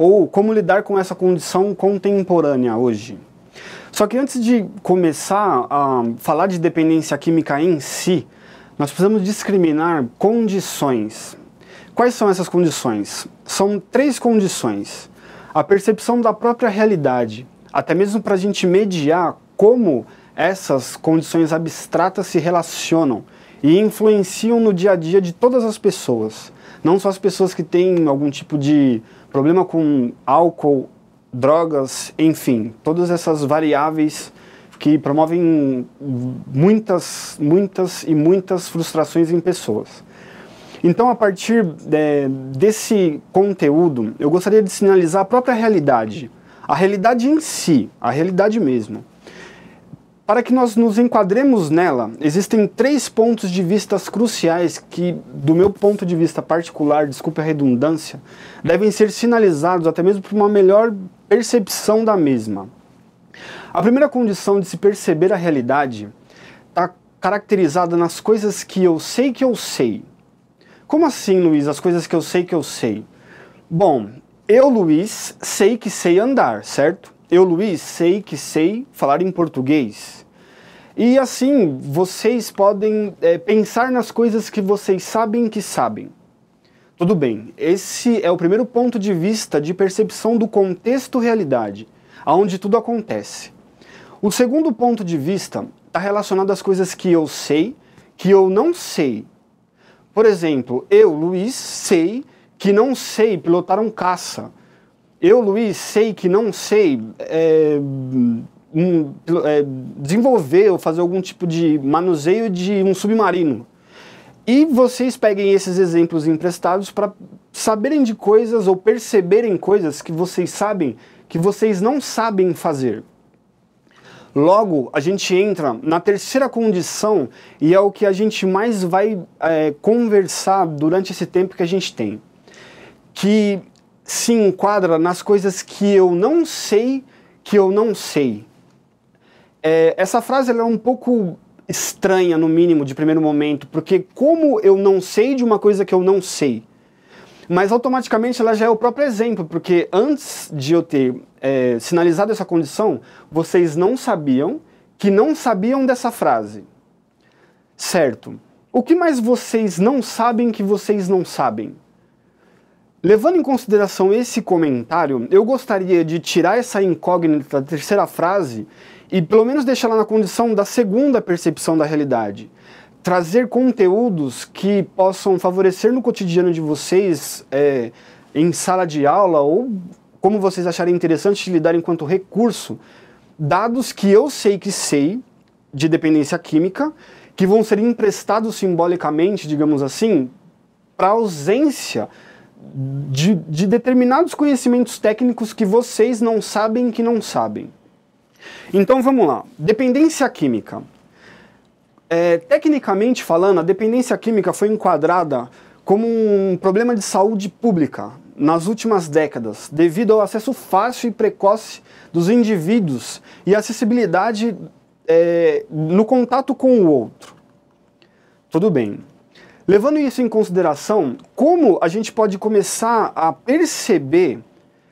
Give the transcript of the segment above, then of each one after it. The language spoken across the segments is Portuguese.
ou como lidar com essa condição contemporânea hoje. Só que antes de começar a falar de dependência química em si, nós precisamos discriminar condições. Quais são essas condições? São 3 condições. A percepção da própria realidade, até mesmo para a gente mediar como essas condições abstratas se relacionam e influenciam no dia a dia de todas as pessoas. Não só as pessoas que têm algum tipo de problema com álcool, drogas, enfim, todas essas variáveis que promovem muitas frustrações em pessoas. Então, a partir desse conteúdo, eu gostaria de sinalizar a própria realidade, a realidade em si, a realidade mesmo. Para que nós nos enquadremos nela, existem 3 pontos de vista cruciais que, do meu ponto de vista particular, desculpe a redundância, devem ser sinalizados até mesmo por uma melhor percepção da mesma. A primeira condição de se perceber a realidade está caracterizada nas coisas que eu sei que eu sei. Como assim, Luiz, as coisas que eu sei que eu sei? Bom, eu, Luiz, sei que sei andar, certo? Eu, Luiz, sei que sei falar em português. E assim, vocês podem pensar nas coisas que vocês sabem que sabem. Tudo bem, esse é o primeiro ponto de vista de percepção do contexto realidade, onde tudo acontece. O segundo ponto de vista está relacionado às coisas que eu sei, que eu não sei. Por exemplo, eu, Luiz, sei que não sei pilotar um caça. Eu, Luiz, sei que não sei desenvolver ou fazer algum tipo de manuseio de um submarino. E vocês peguem esses exemplos emprestados para saberem de coisas ou perceberem coisas que vocês sabem que vocês não sabem fazer. Logo, a gente entra na terceira condição e é o que a gente mais vai conversar durante esse tempo que a gente tem. Que se enquadra nas coisas que eu não sei que eu não sei. Essa frase ela é um pouco estranha, no mínimo, de primeiro momento, porque como eu não sei de uma coisa que eu não sei? Mas automaticamente ela já é o próprio exemplo, porque antes de eu ter sinalizado essa condição, vocês não sabiam que não sabiam dessa frase. Certo. O que mais vocês não sabem que vocês não sabem? Levando em consideração esse comentário, eu gostaria de tirar essa incógnita da terceira frase e pelo menos deixá-la na condição da segunda percepção da realidade. Trazer conteúdos que possam favorecer no cotidiano de vocês, em sala de aula, ou como vocês acharem interessante de lidar enquanto recurso, dados que eu sei que sei, de dependência química, que vão ser emprestados simbolicamente, digamos assim, para ausência de determinados conhecimentos técnicos que vocês não sabem que não sabem. Então vamos lá, dependência química. Tecnicamente falando, a dependência química foi enquadrada como um problema de saúde pública nas últimas décadas, devido ao acesso fácil e precoce dos indivíduos e acessibilidade no contato com o outro. Tudo bem. Levando isso em consideração, como a gente pode começar a perceber,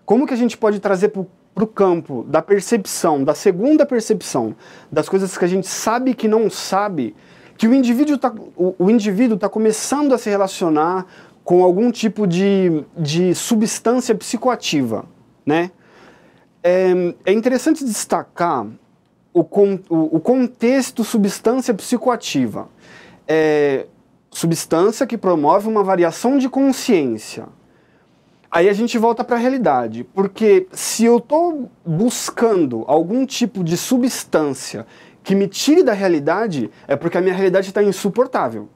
como que a gente pode trazer para o campo da percepção, da segunda percepção, das coisas que a gente sabe que não sabe, que o indivíduo tá começando a se relacionar com algum tipo de substância psicoativa, né? É interessante destacar o contexto substância psicoativa. Substância que promove uma variação de consciência. Aí a gente volta para a realidade, porque se eu estou buscando algum tipo de substância que me tire da realidade, é porque a minha realidade está insuportável.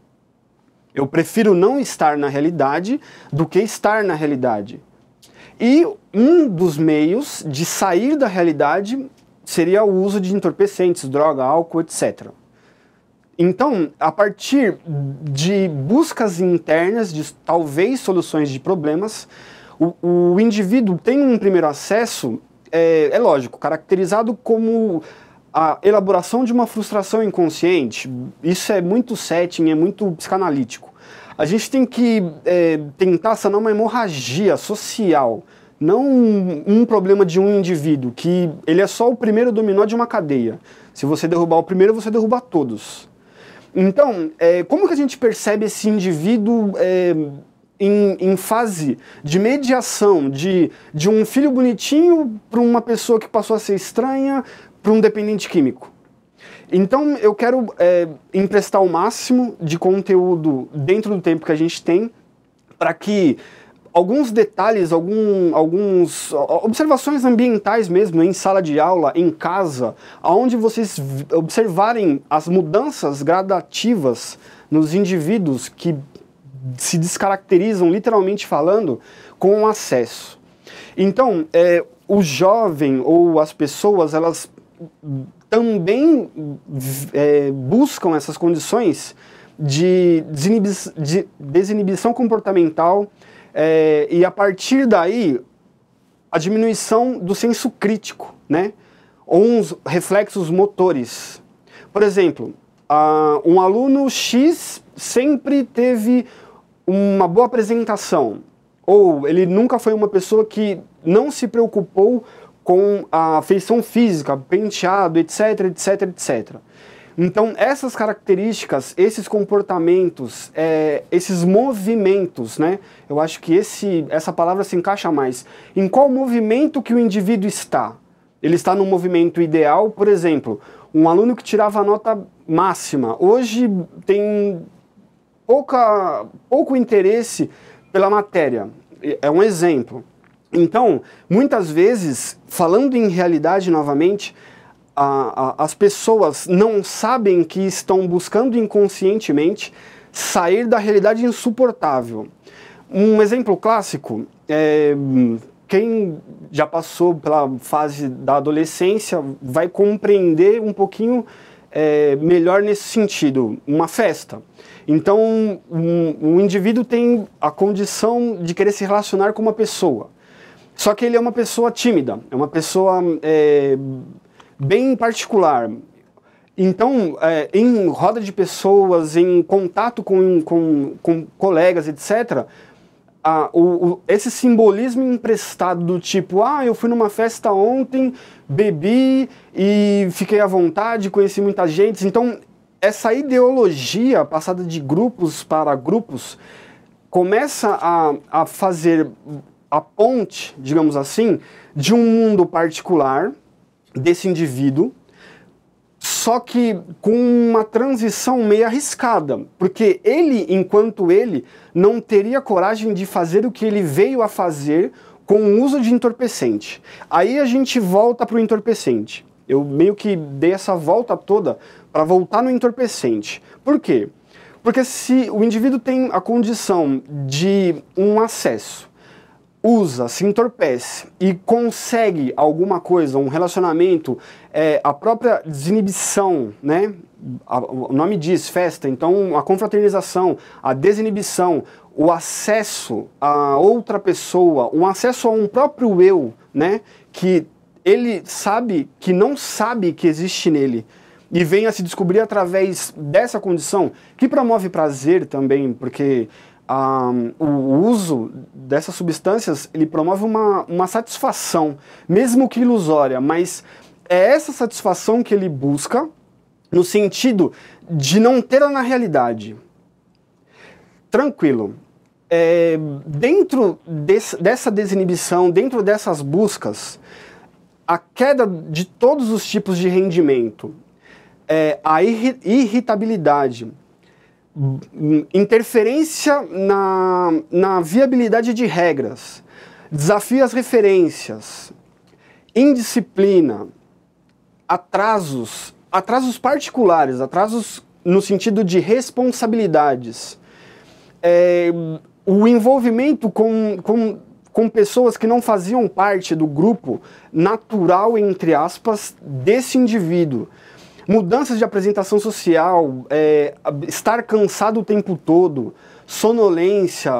Eu prefiro não estar na realidade do que estar na realidade. E um dos meios de sair da realidade seria o uso de entorpecentes, droga, álcool, etc. Então, a partir de buscas internas, de talvez soluções de problemas, o indivíduo tem um primeiro acesso, é lógico, caracterizado como a elaboração de uma frustração inconsciente. Isso é muito setting, é muito psicanalítico. A gente tem que tentar sanar uma hemorragia social, não um problema de um indivíduo, que ele é só o primeiro dominó de uma cadeia. Se você derrubar o primeiro, você derruba todos. Então, como que a gente percebe esse indivíduo em fase de mediação, de um filho bonitinho para uma pessoa que passou a ser estranha, para um dependente químico? Então, eu quero emprestar o máximo de conteúdo dentro do tempo que a gente tem, para que alguns detalhes, algumas observações ambientais mesmo, em sala de aula, em casa, onde vocês observarem as mudanças gradativas nos indivíduos que se descaracterizam, literalmente falando, com o acesso. Então, o jovem ou as pessoas, elas também buscam essas condições de desinibição comportamental, e a partir daí, a diminuição do senso crítico, né? Ou uns reflexos motores. Por exemplo, um aluno X sempre teve uma boa apresentação, ou ele nunca foi uma pessoa que não se preocupou com a feição física, penteado, etc, etc, etc. Então, essas características, esses comportamentos, esses movimentos, né? Eu acho que essa palavra se encaixa mais. Em qual movimento que o indivíduo está? Ele está no movimento ideal, por exemplo, um aluno que tirava a nota máxima, hoje tem pouco interesse pela matéria. É um exemplo. Então, muitas vezes, falando em realidade novamente, as pessoas não sabem que estão buscando inconscientemente sair da realidade insuportável. Um exemplo clássico quem já passou pela fase da adolescência vai compreender um pouquinho melhor nesse sentido. Uma festa. Então, um indivíduo tem a condição de querer se relacionar com uma pessoa. Só que ele é uma pessoa tímida, é uma pessoa bem particular. Então, em roda de pessoas, em contato com colegas, etc., esse simbolismo emprestado do tipo, eu fui numa festa ontem, bebi e fiquei à vontade, conheci muita gente. Então, essa ideologia passada de grupos para grupos começa a fazer a ponte, digamos assim, de um mundo particular desse indivíduo, só que com uma transição meio arriscada, porque ele, enquanto ele, não teria coragem de fazer o que ele veio a fazer com o uso de entorpecente. Aí a gente volta para o entorpecente. Eu meio que dei essa volta toda para voltar no entorpecente. Por quê? Porque se o indivíduo tem a condição de um acesso, usa, se entorpece e consegue alguma coisa, um relacionamento, a própria desinibição, né? O nome diz festa, então a confraternização, a desinibição, o acesso a outra pessoa, um acesso a um próprio eu, né? Que ele sabe que não sabe que existe nele e vem a se descobrir através dessa condição, que promove prazer também, porque o uso dessas substâncias, ele promove uma satisfação, mesmo que ilusória, mas é essa satisfação que ele busca no sentido de não tê-la na realidade. Tranquilo. Dentro dessa desinibição, dentro dessas buscas, a queda de todos os tipos de rendimento, a irritabilidade, interferência na viabilidade de regras, desafio às referências, indisciplina, atrasos particulares, atrasos no sentido de responsabilidades, o envolvimento com pessoas que não faziam parte do grupo natural, entre aspas, desse indivíduo. Mudanças de apresentação social, estar cansado o tempo todo, sonolência,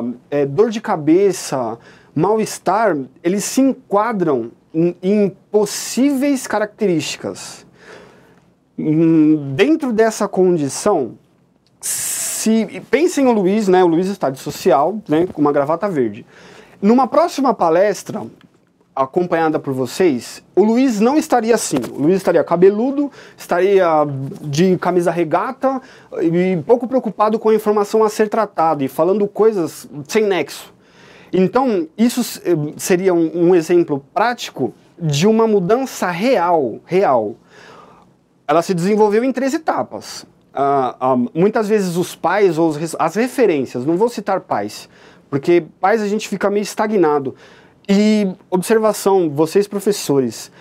dor de cabeça, mal-estar, eles se enquadram em possíveis características. Dentro dessa condição, pensem o Luiz, né? O Luiz está de social, né? Com uma gravata verde. Numa próxima palestra, acompanhada por vocês, o Luiz não estaria assim. O Luiz estaria cabeludo, estaria de camisa regata e pouco preocupado com a informação a ser tratada e falando coisas sem nexo. Então, isso seria um exemplo prático de uma mudança real. Ela se desenvolveu em 3 etapas. Muitas vezes os pais ou as referências, não vou citar pais, porque pais a gente fica meio estagnado. E observação, vocês professores,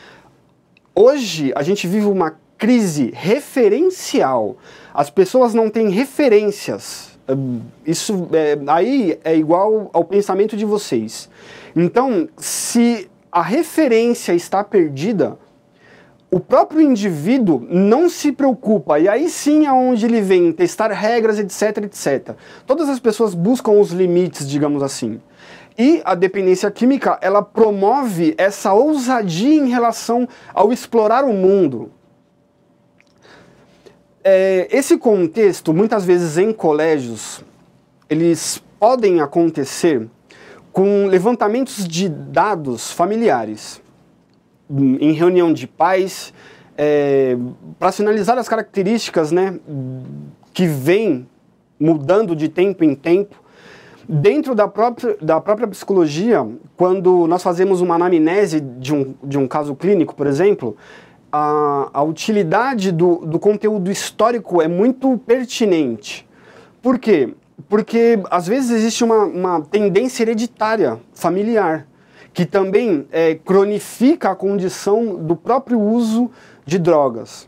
hoje a gente vive uma crise referencial. As pessoas não têm referências. Isso aí é igual ao pensamento de vocês. Então, se a referência está perdida, o próprio indivíduo não se preocupa, e aí sim é onde ele vem testar regras, etc, etc. Todas as pessoas buscam os limites, digamos assim. E a dependência química, ela promove essa ousadia em relação ao explorar o mundo. Esse contexto, muitas vezes em colégios, eles podem acontecer com levantamentos de dados familiares, em reunião de pais, para sinalizar as características, né, que vêm mudando de tempo em tempo. Dentro da própria psicologia, quando nós fazemos uma anamnese de um caso clínico, por exemplo, a utilidade do conteúdo histórico é muito pertinente. Por quê? Porque às vezes existe uma tendência hereditária familiar, que também cronifica a condição do próprio uso de drogas.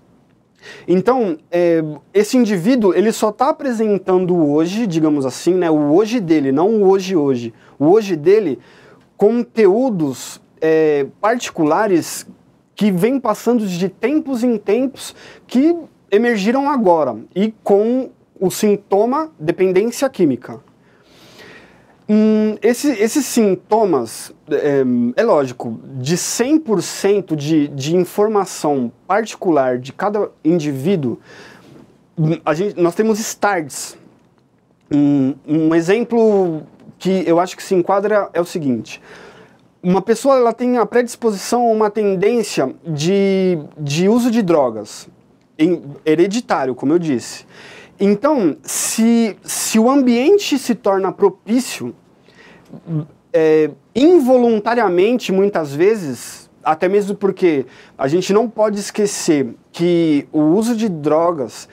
Então, esse indivíduo, ele só está apresentando hoje, digamos assim, né, o hoje dele, não o hoje. O hoje dele, conteúdos particulares que vêm passando de tempos em tempos, que emergiram agora, e com o sintoma dependência química. Esses sintomas, é lógico, de 100% de informação particular de cada indivíduo, nós temos starts. Um exemplo que eu acho que se enquadra é o seguinte: uma pessoa ela tem a predisposição a uma tendência de uso de drogas, hereditário, como eu disse. Então, se o ambiente se torna propício, involuntariamente, muitas vezes, até mesmo porque a gente não pode esquecer que o uso de drogas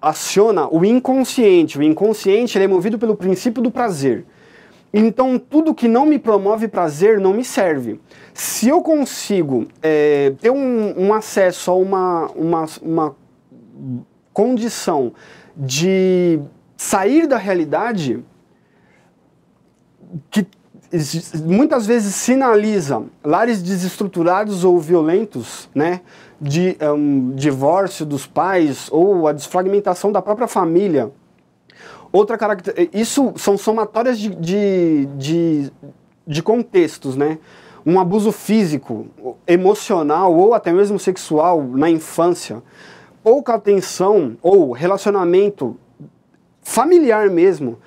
aciona o inconsciente. O inconsciente ele é movido pelo princípio do prazer. Então, tudo que não me promove prazer não me serve. Se eu consigo ter um acesso a uma condição de sair da realidade, que muitas vezes sinaliza lares desestruturados ou violentos, né, de divórcio dos pais ou a desfragmentação da própria família. Outra característica, isso são somatórias de contextos, né? Um abuso físico, emocional ou até mesmo sexual na infância, pouca atenção ou relacionamento familiar mesmo.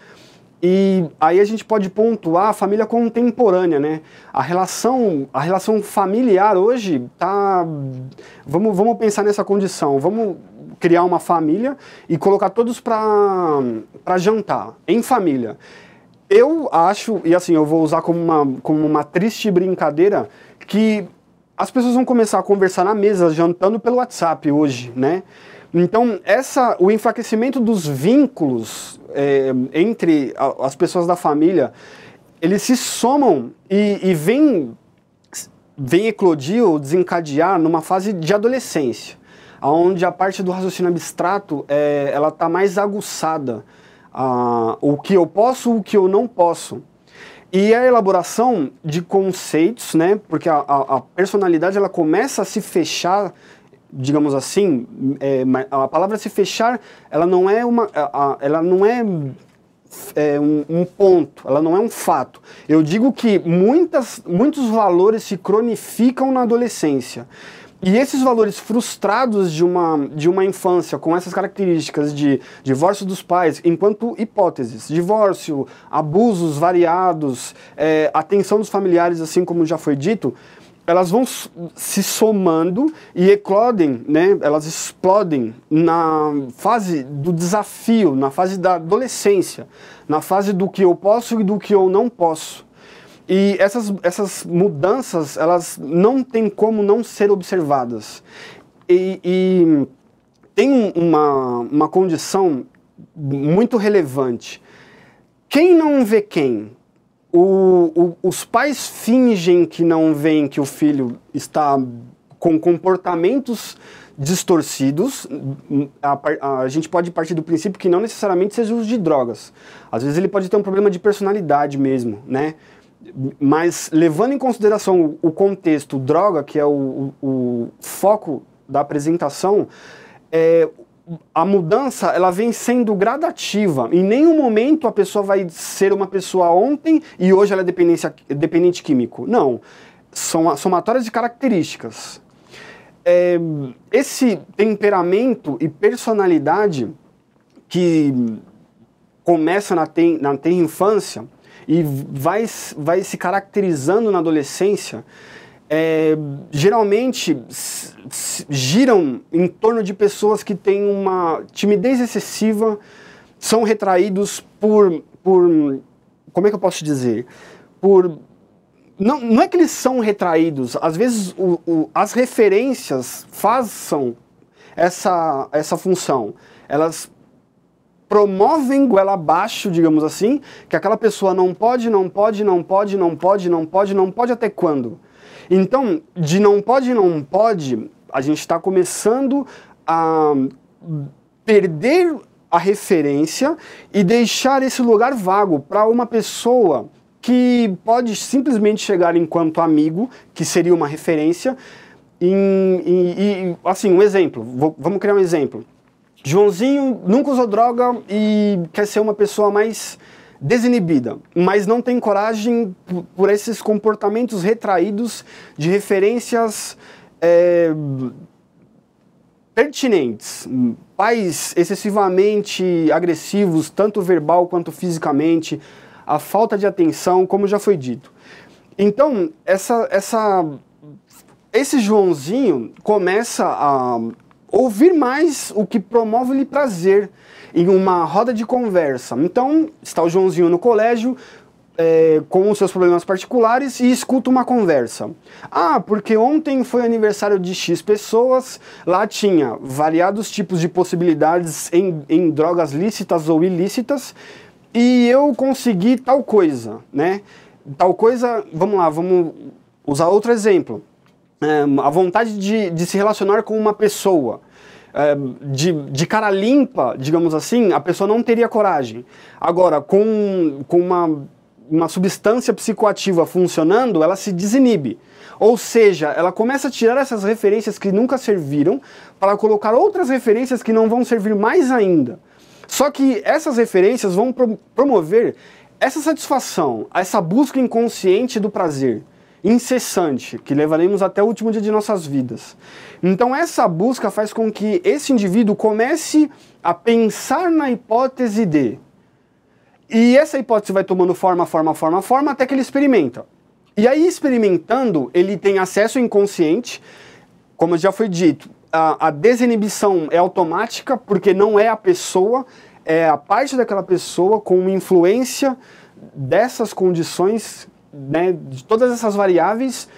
E aí a gente pode pontuar a família contemporânea, né? A relação familiar hoje tá... Vamos pensar nessa condição. Vamos criar uma família e colocar todos para jantar, em família. Eu acho, e assim, eu vou usar como uma triste brincadeira, que as pessoas vão começar a conversar na mesa, jantando pelo WhatsApp hoje, né? Então, o enfraquecimento dos vínculos entre as pessoas da família, eles se somam e vem eclodir ou desencadear numa fase de adolescência, onde a parte do raciocínio abstrato ela está mais aguçada. O que eu posso, o que eu não posso. E a elaboração de conceitos, né, porque a personalidade ela começa a se fechar, digamos assim, a palavra se fechar, ela não é um ponto, ela não é um fato. Eu digo que muitos valores se cronificam na adolescência. E esses valores frustrados de uma infância com essas características de divórcio dos pais, enquanto hipóteses, divórcio, abusos variados, atenção dos familiares, assim como já foi dito, elas vão se somando e eclodem, né? Elas explodem na fase do desafio, na fase da adolescência, na fase do que eu posso e do que eu não posso. E essas mudanças, elas não têm como não ser observadas. E tem uma condição muito relevante. Quem não vê quem? Os pais fingem que não veem que o filho está com comportamentos distorcidos. A gente pode partir do princípio que não necessariamente seja o uso de drogas. Às vezes ele pode ter um problema de personalidade mesmo, né? Mas levando em consideração o contexto droga, que é o foco da apresentação, a mudança ela vem sendo gradativa. Em nenhum momento a pessoa vai ser uma pessoa ontem e hoje ela é dependente químico. Não. São somatórias de características. Esse temperamento e personalidade que começa na tenra infância e vai se caracterizando na adolescência, geralmente giram em torno de pessoas que têm uma timidez excessiva, são retraídos por como é que eu posso dizer? Não é que eles são retraídos, às vezes as referências façam essa função. Elas promovem goela abaixo, digamos assim, que aquela pessoa não pode até quando? Então, de não pode, a gente está começando a perder a referência e deixar esse lugar vago para uma pessoa que pode simplesmente chegar enquanto amigo, que seria uma referência, assim, um exemplo, vamos criar um exemplo. Joãozinho nunca usou droga e quer ser uma pessoa mais desinibida, mas não tem coragem por esses comportamentos retraídos de referências pertinentes. Pais excessivamente agressivos, tanto verbal quanto fisicamente, a falta de atenção, como já foi dito. Então, esse Joãozinho começa a ouvir mais o que promove-lhe prazer em uma roda de conversa. Então, está o Joãozinho no colégio, com os seus problemas particulares, e escuta uma conversa. Ah, porque ontem foi aniversário de X pessoas, lá tinha variados tipos de possibilidades em drogas lícitas ou ilícitas, e eu consegui tal coisa, né? Tal coisa, vamos lá, vamos usar outro exemplo. A vontade de se relacionar com uma pessoa. De cara limpa, digamos assim, a pessoa não teria coragem. Agora, com uma substância psicoativa funcionando, ela se desinibe. Ou seja, ela começa a tirar essas referências que nunca serviram para colocar outras referências que não vão servir mais ainda. Só que essas referências vão promover essa satisfação, essa busca inconsciente do prazer, incessante, que levaremos até o último dia de nossas vidas. Então essa busca faz com que esse indivíduo comece a pensar na hipótese de... E essa hipótese vai tomando forma, até que ele experimenta. E aí, experimentando, ele tem acesso ao inconsciente, como já foi dito, a desinibição é automática, porque não é a pessoa, é a parte daquela pessoa com influência dessas condições, né, de todas essas variáveis,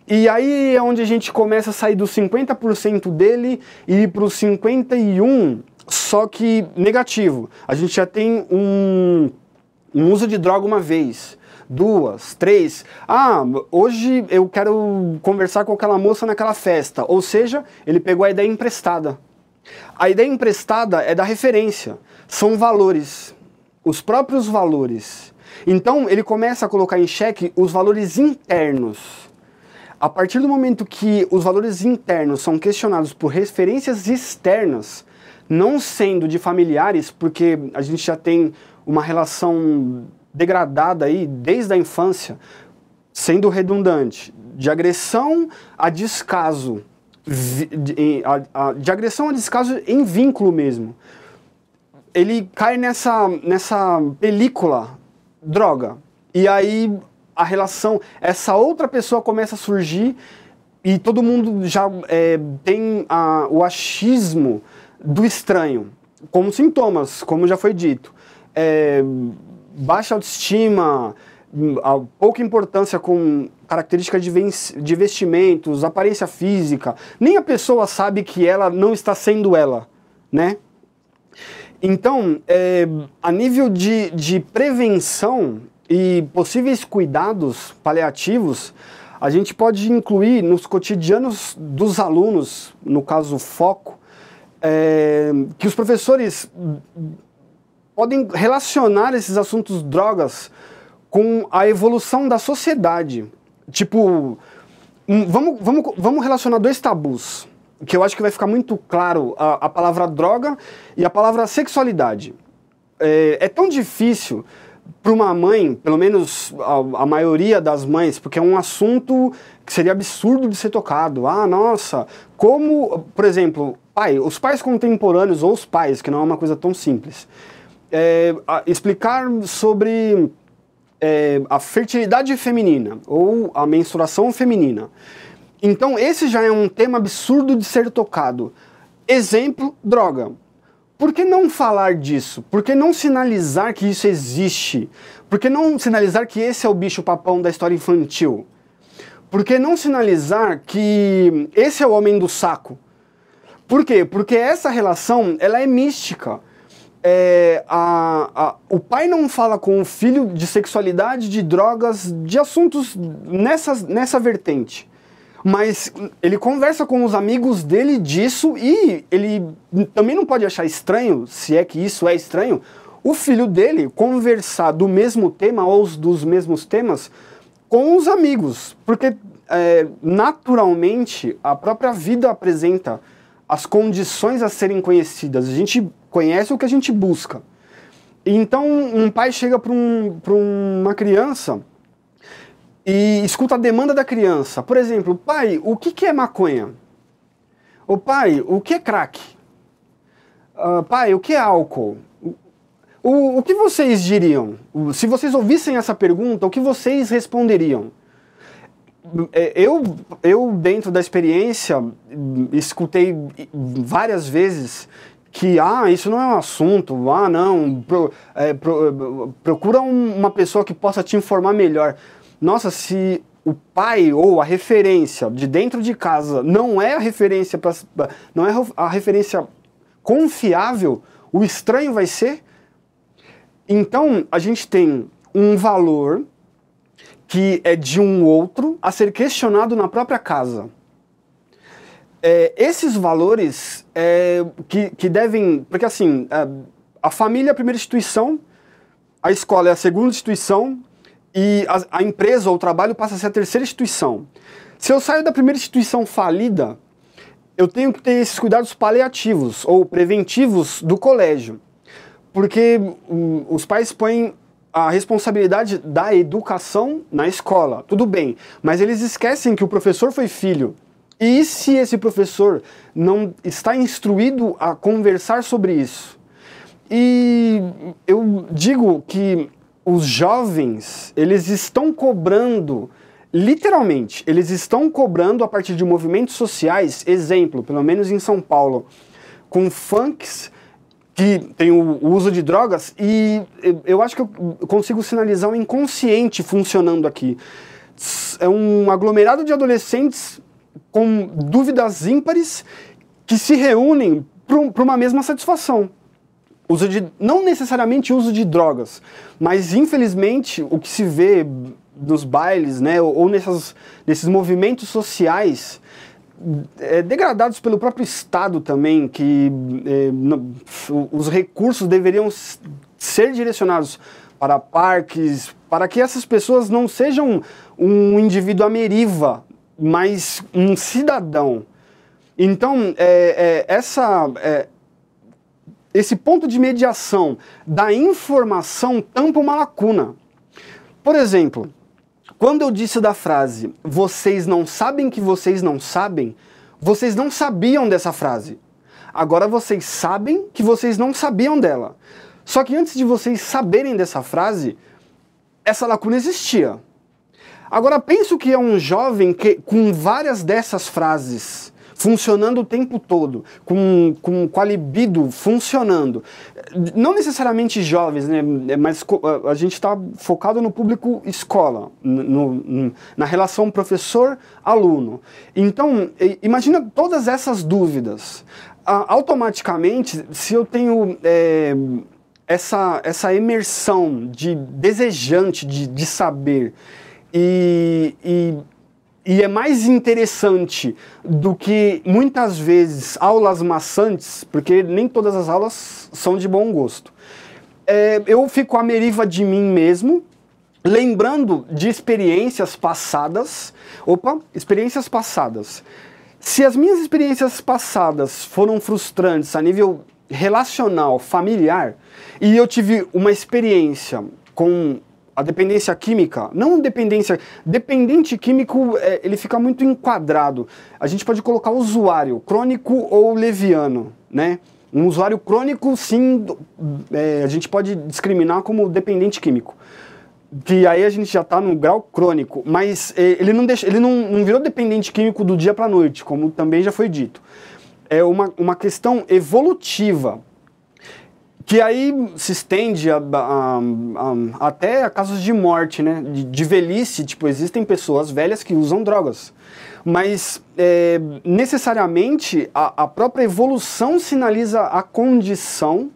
e aí é onde a gente começa a sair dos 50% dele e ir para os 51%, só que negativo. A gente já tem um uso de droga uma vez, 2, 3. Ah, hoje eu quero conversar com aquela moça naquela festa. Ou seja, ele pegou a ideia emprestada. A ideia emprestada é da referência. São valores. Os próprios valores. Então, ele começa a colocar em xeque os valores internos. A partir do momento que os valores internos são questionados por referências externas, não sendo de familiares, porque a gente já tem uma relação degradada aí desde a infância, sendo redundante, de agressão a descaso, de agressão a descaso em vínculo mesmo. Ele cai nessa película droga. E aí a relação, essa outra pessoa começa a surgir e todo mundo já tem o achismo do estranho, como sintomas, como já foi dito. Baixa autoestima, pouca importância com características de vestimentos, aparência física. Nem a pessoa sabe que ela não está sendo ela, né? Então, a nível de prevenção e possíveis cuidados paliativos, a gente pode incluir nos cotidianos dos alunos, no caso foco, que os professores podem relacionar esses assuntos drogas com a evolução da sociedade. Tipo, vamos relacionar dois tabus, que eu acho que vai ficar muito claro, a palavra droga e a palavra sexualidade. É tão difícil para uma mãe, pelo menos a maioria das mães, porque é um assunto que seria absurdo de ser tocado. Ah, nossa, como, por exemplo, os pais contemporâneos ou os pais, que não é uma coisa tão simples, explicar sobre a fertilidade feminina ou a menstruação feminina. Então esse já é um tema absurdo de ser tocado. Exemplo, droga. Por que não falar disso? Por que não sinalizar que isso existe? Por que não sinalizar que esse é o bicho-papão da história infantil? Por que não sinalizar que esse é o homem do saco? Por quê? Porque essa relação, ela é mística. O pai não fala com o filho de sexualidade, de drogas, de assuntos nessa vertente. Mas ele conversa com os amigos dele disso e ele também não pode achar estranho, se é que isso é estranho, o filho dele conversar do mesmo tema ou dos mesmos temas com os amigos. Porque naturalmente a própria vida apresenta as condições a serem conhecidas. A gente conhece o que a gente busca. Então um pai chega para uma criança e escuta a demanda da criança. Por exemplo, pai, o que é maconha? Ô pai, o que é crack? Pai, o que é álcool? O que vocês diriam? Se vocês ouvissem essa pergunta, o que vocês responderiam? Eu dentro da experiência, escutei várias vezes que, isso não é um assunto, não, procura uma pessoa que possa te informar melhor. Nossa, se o pai ou a referência de dentro de casa não é a referência confiável, o estranho vai ser. Então a gente tem um valor que é de um outro a ser questionado na própria casa. Esses valores que devem... Porque assim, a família é a primeira instituição, a escola é a segunda instituição, e a empresa ou o trabalho passa a ser a terceira instituição. Se eu saio da primeira instituição falida, eu tenho que ter esses cuidados paliativos ou preventivos do colégio. Porque os pais põem a responsabilidade da educação na escola, tudo bem, mas eles esquecem que o professor foi filho. E se esse professor não está instruído a conversar sobre isso? E eu digo que os jovens, eles estão cobrando, literalmente, eles estão cobrando a partir de movimentos sociais, exemplo, pelo menos em São Paulo, com funks que tem o uso de drogas, e eu acho que eu consigo sinalizar um inconsciente funcionando aqui. É um aglomerado de adolescentes com dúvidas ímpares que se reúnem para uma mesma satisfação. Não necessariamente uso de drogas, mas infelizmente o que se vê nos bailes, né, ou nesses movimentos sociais, degradados pelo próprio Estado também, que os recursos deveriam ser direcionados para parques, para que essas pessoas não sejam um indivíduo à deriva, mas um cidadão. Então, esse ponto de mediação da informação tampa uma lacuna. Por exemplo, quando eu disse da frase, vocês não sabem que vocês não sabem, vocês não sabiam dessa frase. Agora vocês sabem que vocês não sabiam dela. Só que antes de vocês saberem dessa frase, essa lacuna existia. Agora penso que é um jovem que, com várias dessas frases funcionando o tempo todo, com a libido funcionando, não necessariamente jovens, né, mas a gente está focado no público escola, na relação professor-aluno. Então, imagina todas essas dúvidas. Automaticamente, se eu tenho essa imersão de desejante de saber, e é mais interessante do que, muitas vezes, aulas maçantes, porque nem todas as aulas são de bom gosto. Eu fico à deriva de mim mesmo, lembrando de experiências passadas. Experiências passadas. Se as minhas experiências passadas foram frustrantes a nível relacional, familiar, e eu tive uma experiência com a dependência química, não dependência... Dependente químico, ele fica muito enquadrado. A gente pode colocar usuário, crônico ou leviano, né? Um usuário crônico, sim, a gente pode discriminar como dependente químico. Que aí a gente já está no grau crônico, mas ele não virou dependente químico do dia para a noite, como também já foi dito. É uma questão evolutiva, que aí se estende até a casos de morte, né? De velhice. Tipo, existem pessoas velhas que usam drogas, mas necessariamente a própria evolução sinaliza a condição,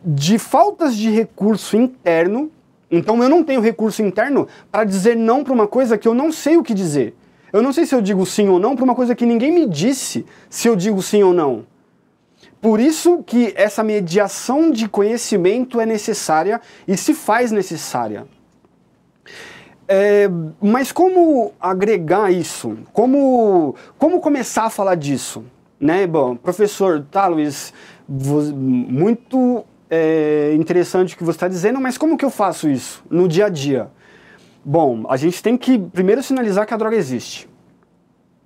de faltas de recurso interno. Então eu não tenho recurso interno para dizer não para uma coisa que eu não sei o que dizer. Eu não sei se eu digo sim ou não para uma coisa que ninguém me disse se eu digo sim ou não. Por isso que essa mediação de conhecimento é necessária e se faz necessária. Mas como agregar isso? Como começar a falar disso? Né? Bom, professor, tá, Luiz, muito interessante o que você está dizendo, mas como que eu faço isso no dia a dia? Bom, a gente tem que primeiro sinalizar que a droga existe,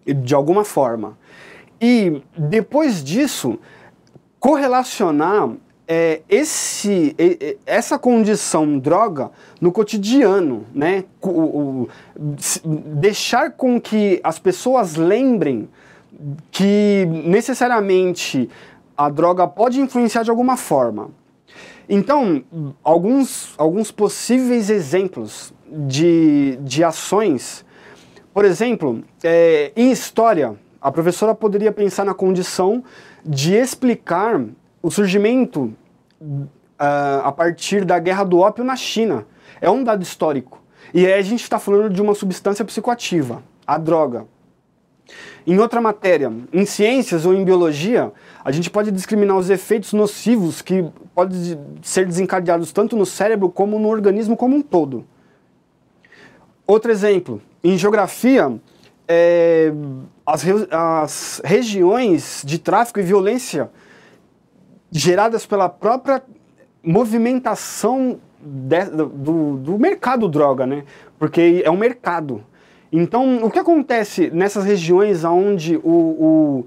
de alguma forma. E depois disso, correlacionar essa condição droga no cotidiano, né? Deixar com que as pessoas lembrem que necessariamente a droga pode influenciar de alguma forma. Então, alguns possíveis exemplos de ações, por exemplo, em história, a professora poderia pensar na condição de explicar o surgimento a partir da Guerra do Ópio na China. É um dado histórico. E aí a gente está falando de uma substância psicoativa, a droga. Em outra matéria, em ciências ou em biologia, a gente pode discriminar os efeitos nocivos que podem ser desencadeados tanto no cérebro como no organismo como um todo. Outro exemplo, em geografia, as regiões de tráfico e violência geradas pela própria movimentação do mercado droga, né? Porque é um mercado. Então, o que acontece nessas regiões onde o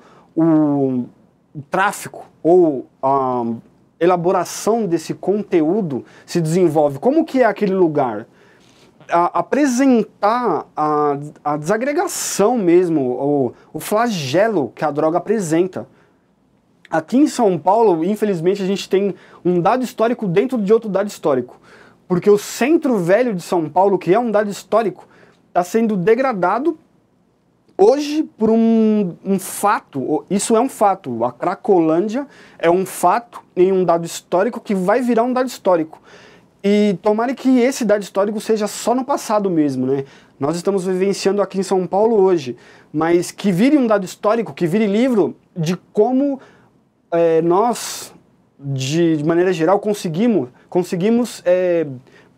tráfico ou a elaboração desse conteúdo se desenvolve? Como que é aquele lugar? Apresentar a desagregação mesmo, o flagelo que a droga apresenta. Aqui em São Paulo, infelizmente, a gente tem um dado histórico dentro de outro dado histórico. Porque o Centro Velho de São Paulo, que é um dado histórico, está sendo degradado hoje por um fato. Isso é um fato. A Cracolândia é um fato em um dado histórico que vai virar um dado histórico. E tomara que esse dado histórico seja só no passado mesmo, né? Nós estamos vivenciando aqui em São Paulo hoje, mas que vire um dado histórico, que vire livro de como nós, de maneira geral, conseguimos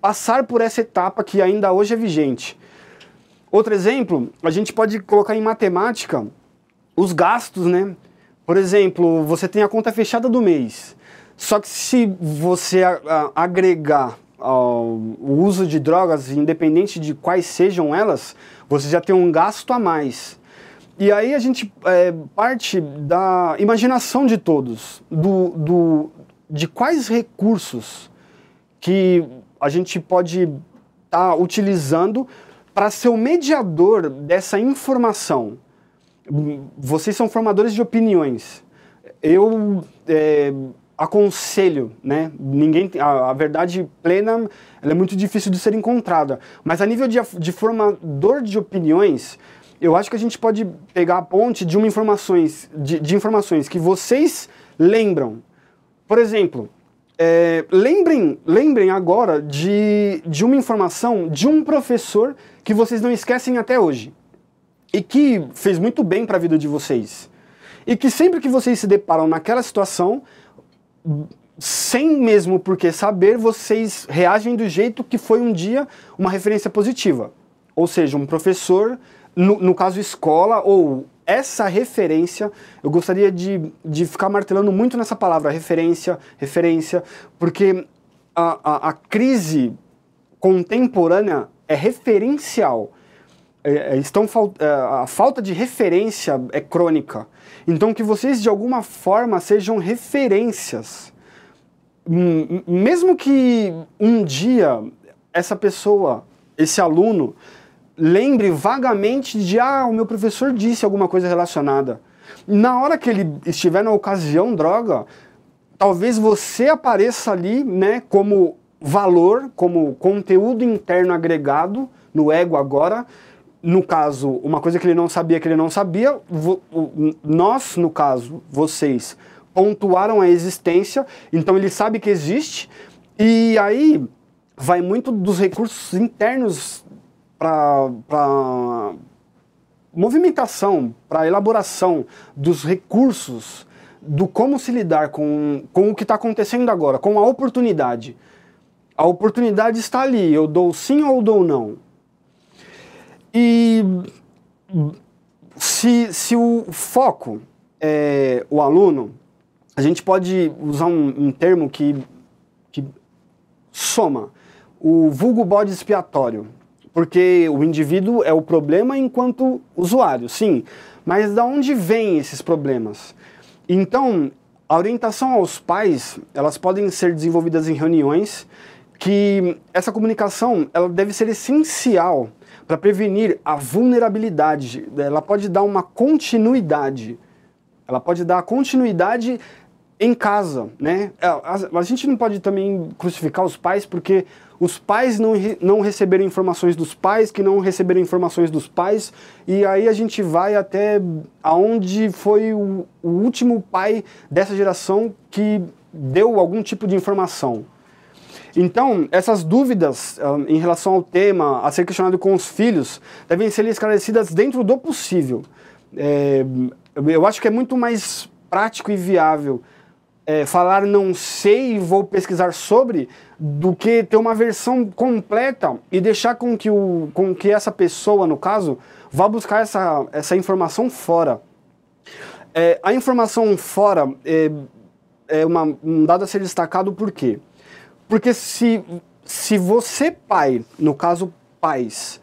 passar por essa etapa que ainda hoje é vigente. Outro exemplo, a gente pode colocar em matemática os gastos, né? Por exemplo, você tem a conta fechada do mês. Só que se você agregar o uso de drogas, independente de quais sejam elas, você já tem um gasto a mais. E aí a gente parte da imaginação de todos, de quais recursos que a gente pode estar utilizando para ser o mediador dessa informação. Vocês são formadores de opiniões. Eu aconselho, né? A verdade plena, ela é muito difícil de ser encontrada. Mas a nível de formador de opiniões, eu acho que a gente pode pegar a ponte de informações que vocês lembram. Por exemplo, lembrem agora de uma informação de um professor que vocês não esquecem até hoje. E que fez muito bem para a vida de vocês. E que sempre que vocês se deparam naquela situação, sem mesmo por que saber, vocês reagem do jeito que foi um dia uma referência positiva. Ou seja, um professor, no caso escola, ou essa referência, eu gostaria de ficar martelando muito nessa palavra, referência, porque a crise contemporânea é referencial. A falta de referência é crônica. Então que vocês de alguma forma sejam referências. Mesmo que um dia essa pessoa, esse aluno, lembre vagamente de o meu professor disse alguma coisa relacionada. Na hora que ele estiver na ocasião droga, talvez você apareça ali, né, como valor, como conteúdo interno agregado no ego agora. No caso, uma coisa que ele não sabia, nós, no caso, vocês, pontuaram a existência, então ele sabe que existe, e aí vai muito dos recursos internos para movimentação, para elaboração dos recursos, do como se lidar com o que está acontecendo agora, com a oportunidade. A oportunidade está ali, eu dou sim ou dou não. E se o foco é o aluno, a gente pode usar um termo que soma, o vulgo bode expiatório, porque o indivíduo é o problema enquanto usuário, sim, mas da onde vêm esses problemas? Então, a orientação aos pais, elas podem ser desenvolvidas em reuniões, que essa comunicação ela deve ser essencial para prevenir a vulnerabilidade. Ela pode dar uma continuidade. Ela pode dar continuidade em casa, né? A gente não pode também crucificar os pais, porque os pais não receberam informações dos pais, que não receberam informações dos pais, e aí a gente vai até aonde foi o último pai dessa geração que deu algum tipo de informação. Então, essas dúvidas em relação ao tema, a ser questionado com os filhos, devem ser esclarecidas dentro do possível. Eu acho que é muito mais prático e viável falar não sei e vou pesquisar sobre, do que ter uma versão completa e deixar com que essa pessoa, no caso, vá buscar essa informação fora. A informação fora é um dado a ser destacado por quê? Porque se você, pai, no caso pais,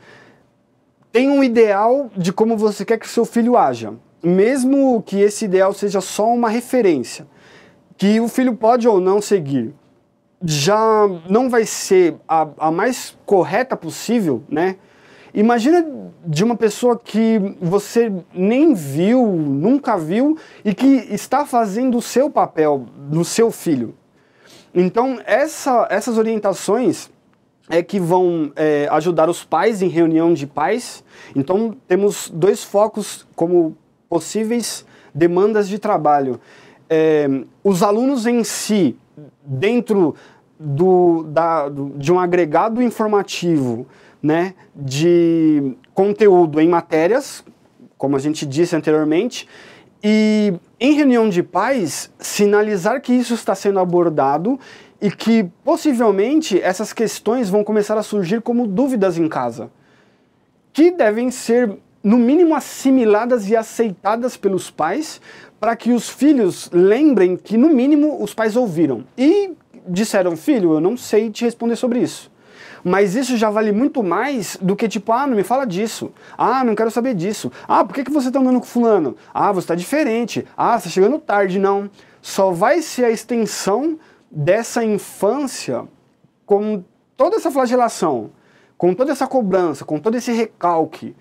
tem um ideal de como você quer que seu filho haja, mesmo que esse ideal seja só uma referência, que o filho pode ou não seguir, já não vai ser a mais correta possível, né? Imagina de uma pessoa que você nem viu, nunca viu, e que está fazendo o seu papel no seu filho. Então, essas orientações que vão ajudar os pais em reunião de pais. Então, temos dois focos como possíveis demandas de trabalho. Os alunos em si, dentro de um agregado informativo, né, de conteúdo em matérias, como a gente disse anteriormente, e em reunião de pais, sinalizar que isso está sendo abordado e que possivelmente essas questões vão começar a surgir como dúvidas em casa, que devem ser, no mínimo, assimiladas e aceitadas pelos pais, para que os filhos lembrem que, no mínimo, os pais ouviram. E disseram, filho, eu não sei te responder sobre isso. Mas isso já vale muito mais do que tipo, ah, não me fala disso. Ah, não quero saber disso. Ah, por que você tá andando com fulano? Ah, você tá diferente. Ah, você tá chegando tarde. Não. Só vai ser a extensão dessa infância com toda essa flagelação, com toda essa cobrança, com todo esse recalque.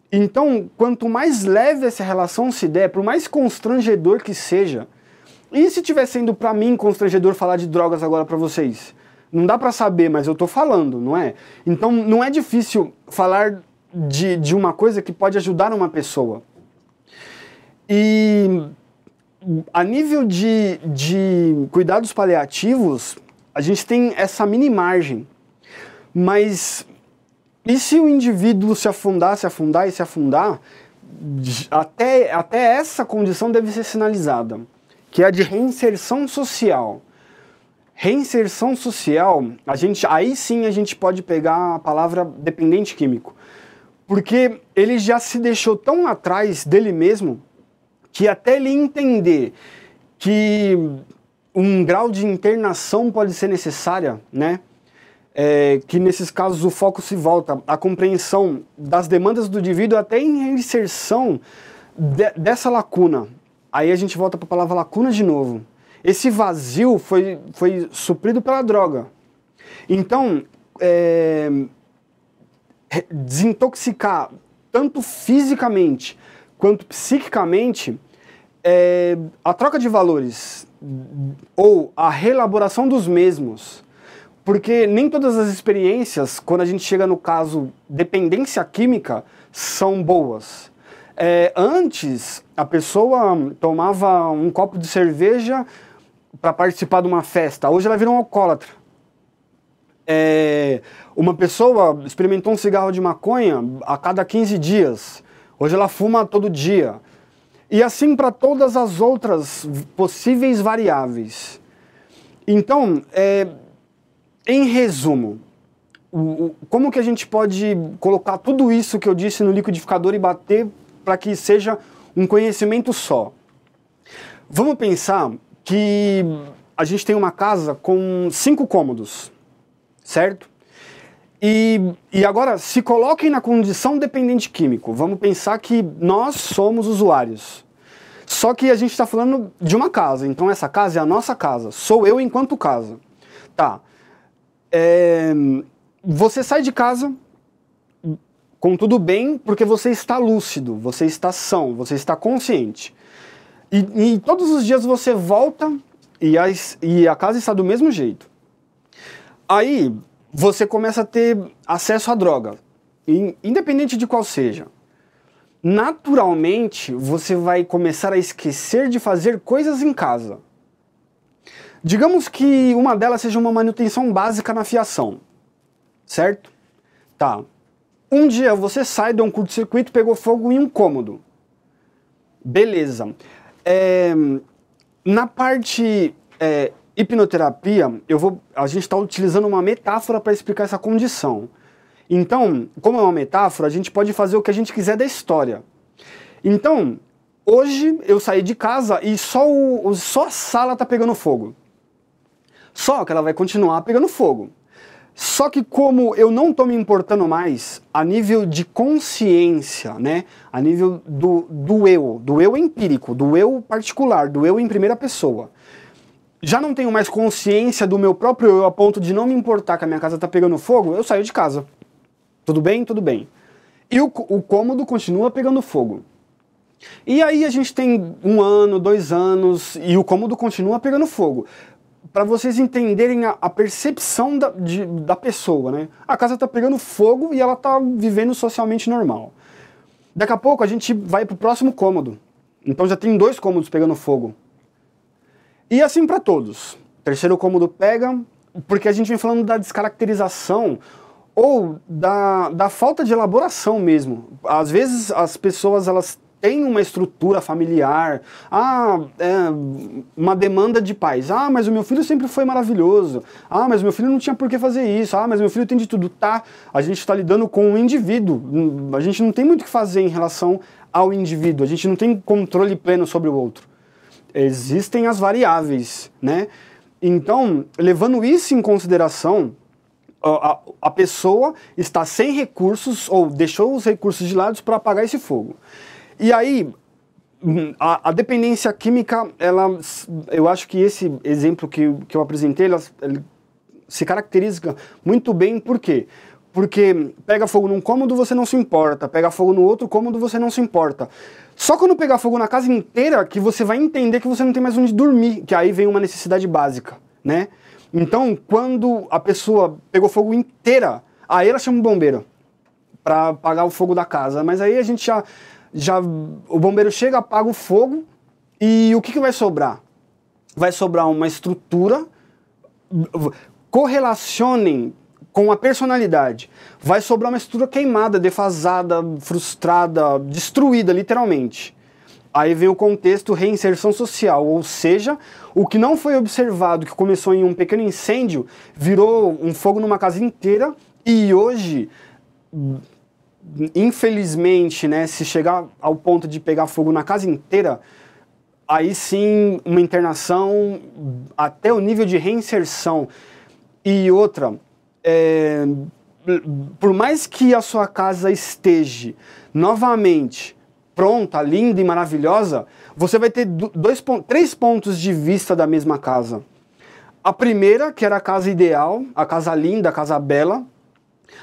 Então, quanto mais leve essa relação se der, por mais constrangedor que seja, e se estiver sendo pra mim constrangedor falar de drogas agora pra vocês? Não dá pra saber, mas eu tô falando, não é? Então não é difícil falar de uma coisa que pode ajudar uma pessoa. E a nível de cuidados paliativos, a gente tem essa mini margem. Mas e se o indivíduo se afundar, se afundar e se afundar, até essa condição deve ser sinalizada, que é a de reinserção social. Reinserção social, aí sim a gente pode pegar a palavra dependente químico, porque ele já se deixou tão atrás dele mesmo que até ele entender que um grau de internação pode ser necessária, né? Que nesses casos o foco se volta à compreensão das demandas do indivíduo até em reinserção dessa lacuna. Aí a gente volta para a palavra lacuna de novo. Esse vazio foi suprido pela droga. Então, desintoxicar tanto fisicamente quanto psiquicamente, a troca de valores ou a reelaboração dos mesmos. Porque nem todas as experiências, quando a gente chega no caso dependência química, são boas. Antes, a pessoa tomava um copo de cerveja para participar de uma festa. Hoje ela virou um alcoólatra. Uma pessoa experimentou um cigarro de maconha a cada 15 dias. Hoje ela fuma todo dia. E assim para todas as outras possíveis variáveis. Então, em resumo, como que a gente pode colocar tudo isso que eu disse no liquidificador e bater para que seja um conhecimento só? Vamos pensar que a gente tem uma casa com 5 cômodos, certo? E agora, se coloquem na condição dependente químico. Vamos pensar que nós somos usuários. Só que a gente está falando de uma casa, então essa casa é a nossa casa. Sou eu enquanto casa. Tá. Você sai de casa com tudo bem porque você está lúcido, você está são, você está consciente. E todos os dias você volta e a casa está do mesmo jeito. Aí você começa a ter acesso à droga, independente de qual seja. Naturalmente, você vai começar a esquecer de fazer coisas em casa. Digamos que uma delas seja uma manutenção básica na fiação, certo? Tá. Um dia você sai, deu um curto-circuito, pegou fogo em um cômodo. Beleza. Na parte hipnoterapia, a gente está utilizando uma metáfora para explicar essa condição. Então, como é uma metáfora, a gente pode fazer o que a gente quiser da história. Então, hoje eu saí de casa e só a sala está pegando fogo. Só que ela vai continuar pegando fogo. Só que como eu não estou me importando mais a nível de consciência, né? A nível do eu empírico, do eu particular, do eu em primeira pessoa. Já não tenho mais consciência do meu próprio eu a ponto de não me importar que a minha casa está pegando fogo, eu saio de casa. Tudo bem? Tudo bem. E o cômodo continua pegando fogo. E aí a gente tem 1 ano, 2 anos e o cômodo continua pegando fogo. Para vocês entenderem a percepção da pessoa, né? A casa está pegando fogo e ela está vivendo socialmente normal. Daqui a pouco a gente vai para o próximo cômodo. Então já tem 2 cômodos pegando fogo. E assim para todos. O terceiro cômodo pega, porque a gente vem falando da descaracterização ou da falta de elaboração mesmo. Às vezes as pessoas elas têm uma estrutura familiar, uma demanda de pais. Mas o meu filho sempre foi maravilhoso. Mas o meu filho não tinha por que fazer isso. Mas o meu filho tem de tudo. Tá, a gente está lidando com um indivíduo. A gente não tem muito o que fazer em relação ao indivíduo. A gente não tem controle pleno sobre o outro. Existem as variáveis, né? Então, levando isso em consideração, a pessoa está sem recursos ou deixou os recursos de lado para apagar esse fogo. E aí, a dependência química, eu acho que esse exemplo que eu apresentei, ele se caracteriza muito bem, por quê? Porque pega fogo num cômodo, você não se importa, pega fogo no outro cômodo, você não se importa. Só quando pegar fogo na casa inteira que você vai entender que você não tem mais onde dormir, que aí vem uma necessidade básica, né? Então, quando a pessoa pegou fogo inteira, aí ela chama o bombeiro para apagar o fogo da casa. Mas aí a gente o bombeiro chega, apaga o fogo e o que vai sobrar? Vai sobrar uma estrutura, correlacionem com a personalidade. Vai sobrar uma estrutura queimada, defasada, frustrada, destruída, literalmente. Aí vem o contexto reinserção social, ou seja, o que não foi observado, que começou em um pequeno incêndio, virou um fogo numa casa inteira e hoje, infelizmente, né, se chegar ao ponto de pegar fogo na casa inteira, aí sim uma internação até o nível de reinserção. E outra, por mais que a sua casa esteja novamente pronta, linda e maravilhosa, você vai ter três pontos de vista da mesma casa. A primeira, que era a casa ideal, a casa linda, a casa bela.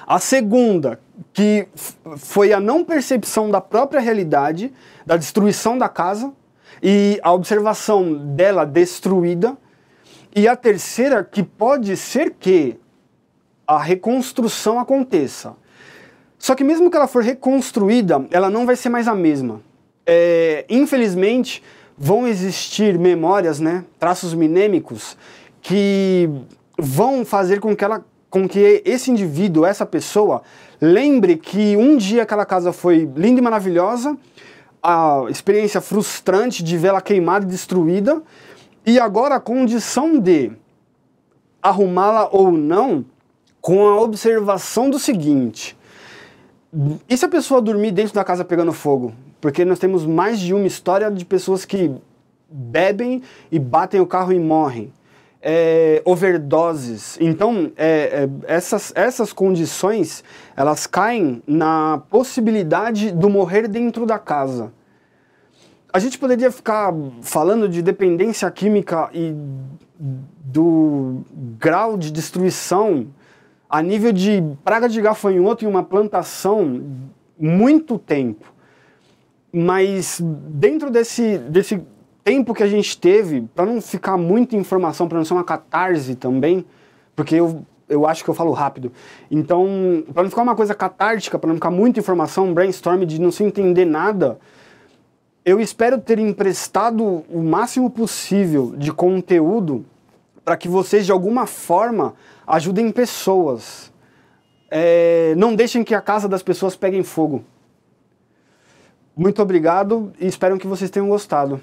A segunda, que foi a não percepção da própria realidade, da destruição da casa, e a observação dela destruída. E a terceira, que pode ser que a reconstrução aconteça. Só que mesmo que ela for reconstruída, ela não vai ser mais a mesma. Infelizmente, vão existir memórias, né, traços mnêmicos, que vão fazer com que esse indivíduo, essa pessoa, lembre que um dia aquela casa foi linda e maravilhosa, a experiência frustrante de vê-la queimada e destruída, e agora a condição de arrumá-la ou não, com a observação do seguinte: e se a pessoa dormir dentro da casa pegando fogo? Porque nós temos mais de uma história de pessoas que bebem e batem o carro e morrem. Overdoses. Então, essas condições, elas caem na possibilidade do morrer dentro da casa. A gente poderia ficar falando de dependência química e do grau de destruição a nível de praga de gafanhoto em uma plantação muito tempo. Mas dentro desse tempo que a gente teve, para não ficar muita informação, para não ser uma catarse também, porque eu acho que eu falo rápido, então, para não ficar uma coisa catártica, para não ficar muita informação, brainstorm de não se entender nada, eu espero ter emprestado o máximo possível de conteúdo para que vocês, de alguma forma, ajudem pessoas. Não deixem que a casa das pessoas peguem fogo. Muito obrigado e espero que vocês tenham gostado.